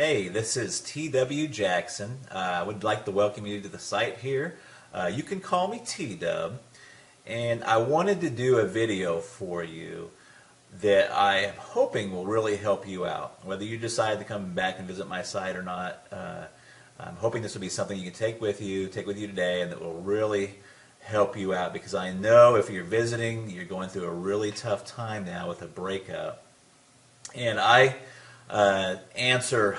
Hey, this is T.W. Jackson. I would like to welcome you to the site here. You can call me T-Dub, and I wanted to do a video for you that I am hoping will really help you out. Whether you decide to come back and visit my site or not, I'm hoping this will be something you can take with you today, and that will really help you out, because I know if you're visiting, you're going through a really tough time now with a breakup. And I answer,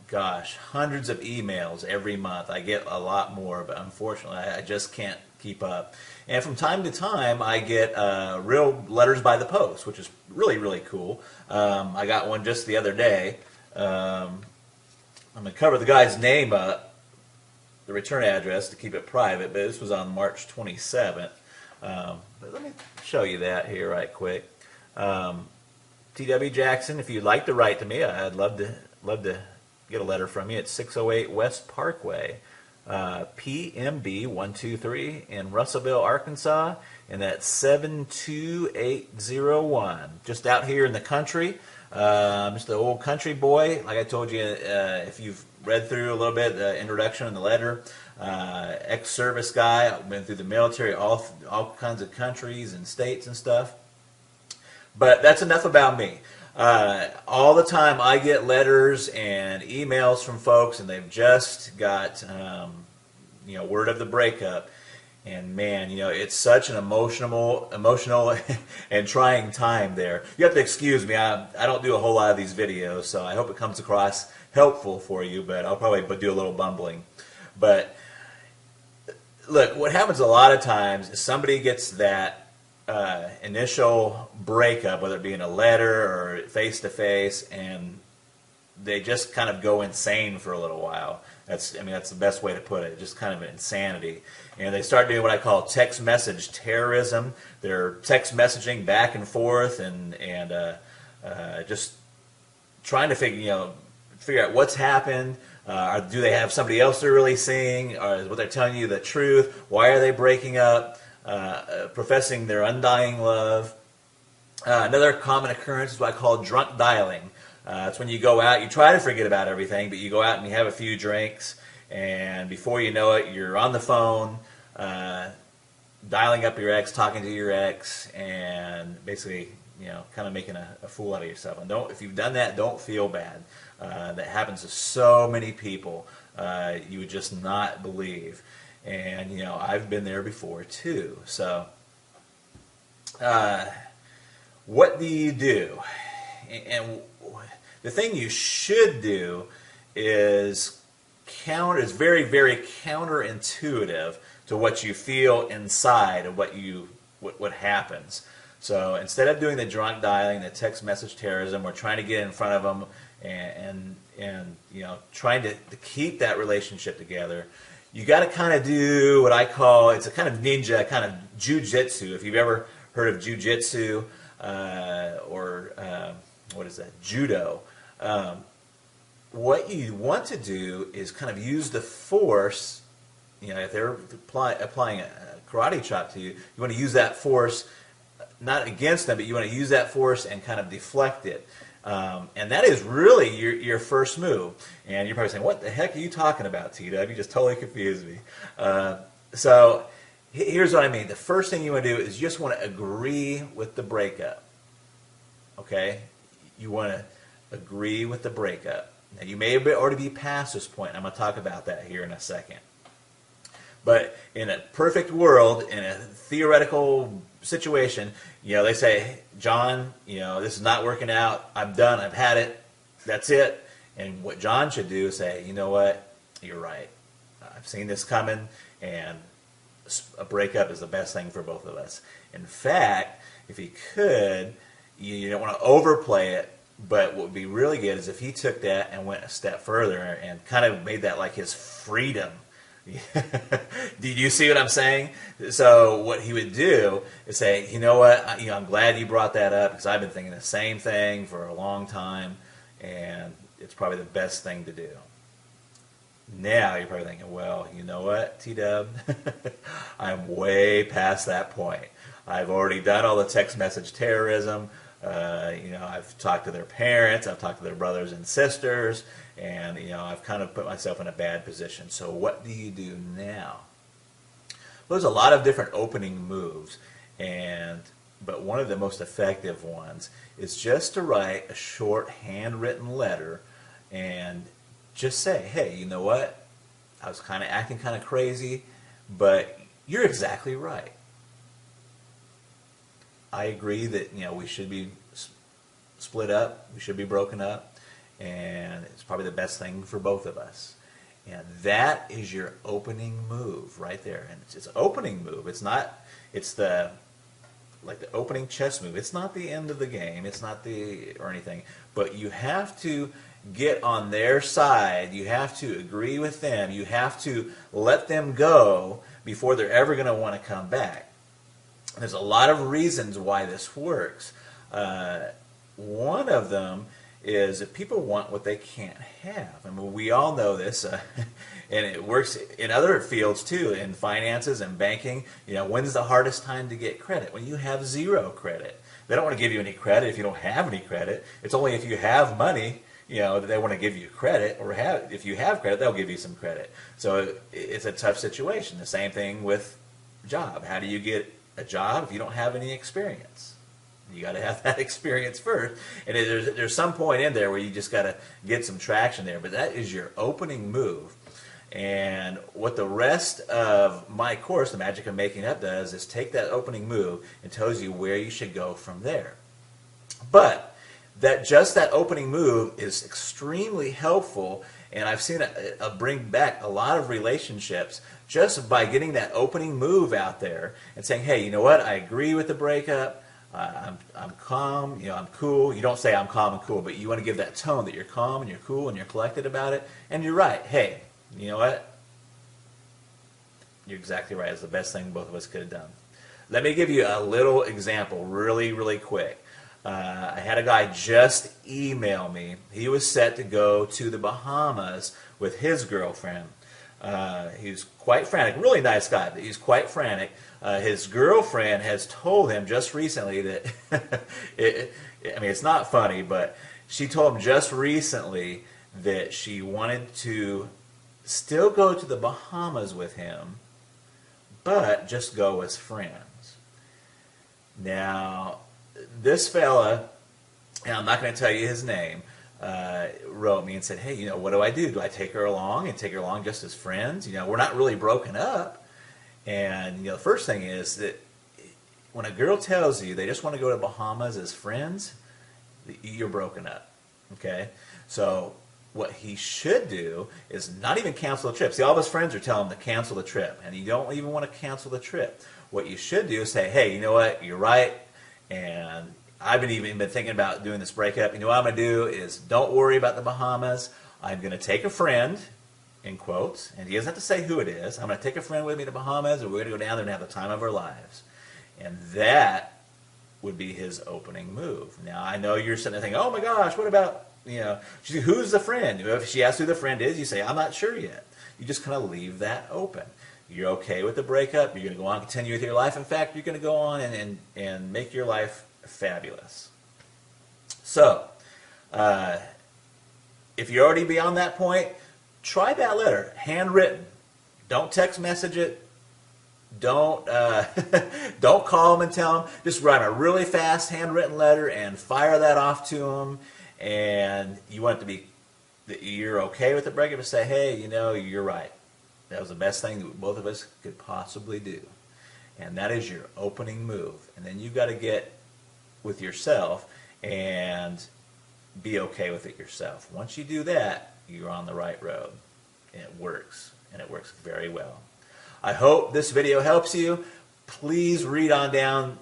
gosh, hundreds of emails every month. I get a lot more, but unfortunately I just can't keep up. And from time to time I get real letters by the post, which is really, really cool. I got one just the other day. I'm going to cover the guy's name up, the return address, to keep it private, but this was on March 27th. But let me show you that here right quick. T.W. Jackson, if you'd like to write to me, I'd love to get a letter from you. It's 608 West Parkway, PMB 123 in Russellville, Arkansas, and that's 72801. Just out here in the country. Just an old country boy. Like I told you, if you've read through a little bit the introduction and the letter, ex-service guy. I've been through the military, all kinds of countries and states and stuff. But that's enough about me. All the time I get letters and emails from folks, and they've just got word of the breakup. And man, it's such an emotional and trying time there. You have to excuse me. I don't do a whole lot of these videos, so I hope it comes across helpful for you, but I'll probably do a little bumbling. But look, what happens a lot of times is somebody gets that initial breakup, whether it be in a letter or face-to-face, and they just kind of go insane for a little while. That's the best way to put it, just kind of insanity. And they start doing what I call text message terrorism. They're text messaging back and forth and just trying to figure out what's happened. Do they have somebody else they're really seeing? Or is what they're telling you the truth? Why are they breaking up? Professing their undying love. Another common occurrence is what I call drunk dialing. It's when you go out, you try to forget about everything, but you go out and you have a few drinks, and before you know it, you're on the phone, dialing up your ex, talking to your ex, and basically, kind of making a fool out of yourself. And if you've done that, don't feel bad. That happens to so many people. You would just not believe. And I've been there before too. So what do you do? And the thing you should do is very, very counterintuitive to what you feel inside of what happens. So instead of doing the drunk dialing, the text message terrorism, we're trying to get in front of them and trying to keep that relationship together. You got to kind of do what I call, it's a kind of ninja, kind of jujitsu. If you've ever heard of jujitsu or what is that, judo, what you want to do is kind of use the force. If they're applying a karate chop to you, you want to use that force not against them, but you want to use that force and kind of deflect it. And that is really your first move. And you're probably saying, what the heck are you talking about, T-Dub? You just totally confused me. So here's what I mean. The first thing you want to do is you just want to agree with the breakup. Okay? You want to agree with the breakup. Now, you may already be past this point. I'm going to talk about that here in a second. But in a perfect world, in a theoretical situation, they say, John, this is not working out. I'm done. I've had it. That's it. And what John should do is say, you know what? You're right. I've seen this coming, and a breakup is the best thing for both of us. In fact, if he could, you don't want to overplay it, but what would be really good is if he took that and went a step further and kind of made that like his freedom. Did you see what I'm saying? So what he would do is say, you know what, I'm glad you brought that up, because I've been thinking the same thing for a long time, and it's probably the best thing to do. Now you're probably thinking, well, you know what, T-Dub, I'm way past that point. I've already done all the text message terrorism. I've talked to their parents, I've talked to their brothers and sisters, and I've kind of put myself in a bad position. So what do you do now? Well, there's a lot of different opening moves, but one of the most effective ones is just to write a short handwritten letter and just say, hey, you know what? I was kind of acting kind of crazy, but you're exactly right. I agree that we should be split up, we should be broken up, and it's probably the best thing for both of us. And that is your opening move right there. And it's an opening move. It's not. It's like the opening chess move. It's not the end of the game. It's not or anything. But you have to get on their side. You have to agree with them. You have to let them go before they're ever going to want to come back. There's a lot of reasons why this works. One of them is that people want what they can't have. I mean, we all know this, and it works in other fields too, in finances and banking. When's the hardest time to get credit? When you have zero credit. They don't want to give you any credit if you don't have any credit. It's only if you have money, that they want to give you credit, or if you have credit, they'll give you some credit. So it's a tough situation. The same thing with job. How do you get a job if you don't have any experience? You got to have that experience first, and there's some point in there where you just got to get some traction there. But that is your opening move, and what the rest of my course, The Magic of Making Up, does is take that opening move and tells you where you should go from there. But that opening move is extremely helpful, and I've seen it bring back a lot of relationships just by getting that opening move out there and saying, hey, you know what? I agree with the breakup. I'm calm, I'm cool. You don't say I'm calm and cool, but you want to give that tone that you're calm and you're cool and you're collected about it. And you're right. Hey, you know what? You're exactly right. It's the best thing both of us could have done. Let me give you a little example really, really quick. I had a guy just email me. He was set to go to the Bahamas with his girlfriend. He's quite frantic. Really nice guy, but he's quite frantic. His girlfriend has told him just recently that, it's not funny, but she told him just recently that she wanted to still go to the Bahamas with him, but just go as friends. Now, this fella, and I'm not going to tell you his name, wrote me and said, hey, what do I do? Do I take her along and take her along just as friends? We're not really broken up. And the first thing is that when a girl tells you they just want to go to Bahamas as friends, you're broken up. Okay? So what he should do is not even cancel the trip. See, all of his friends are telling him to cancel the trip, and you don't even want to cancel the trip. What you should do is say, hey, you know what? You're right, and I've even been thinking about doing this breakup. What I'm going to do is don't worry about the Bahamas. I'm going to take a friend, in quotes, and he doesn't have to say who it is. I'm going to take a friend with me to Bahamas, and we're going to go down there and have the time of our lives. And that would be his opening move. Now, I know you're sitting there thinking, oh my gosh, what about, who's the friend? If she asks who the friend is, you say, I'm not sure yet. You just kind of leave that open. You're okay with the breakup. You're going to go on and continue with your life. In fact, you're going to go on and make your life fabulous. So, if you're already beyond that point, try that letter, handwritten. Don't text message it. Don't don't call them and tell them. Just write a really fast handwritten letter and fire that off to them. And you want it to be that you're okay with the breakup and say, hey, you're right. That was the best thing that both of us could possibly do. And that is your opening move. And then you've got to get with yourself and be okay with it yourself. Once you do that, you're on the right road. And it works. And it works very well. I hope this video helps you. Please read on down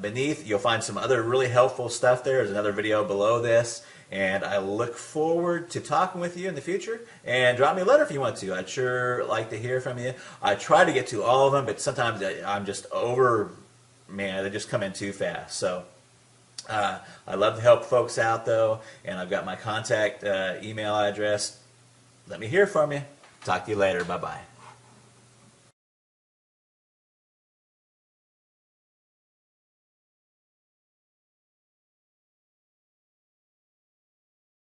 beneath. You'll find some other really helpful stuff there. There's another video below this. And I look forward to talking with you in the future. And drop me a letter if you want to. I'd sure like to hear from you. I try to get to all of them, but sometimes I'm just they just come in too fast. So I love to help folks out, though. And I've got my contact email address. Let me hear from you. Talk to you later. Bye-bye.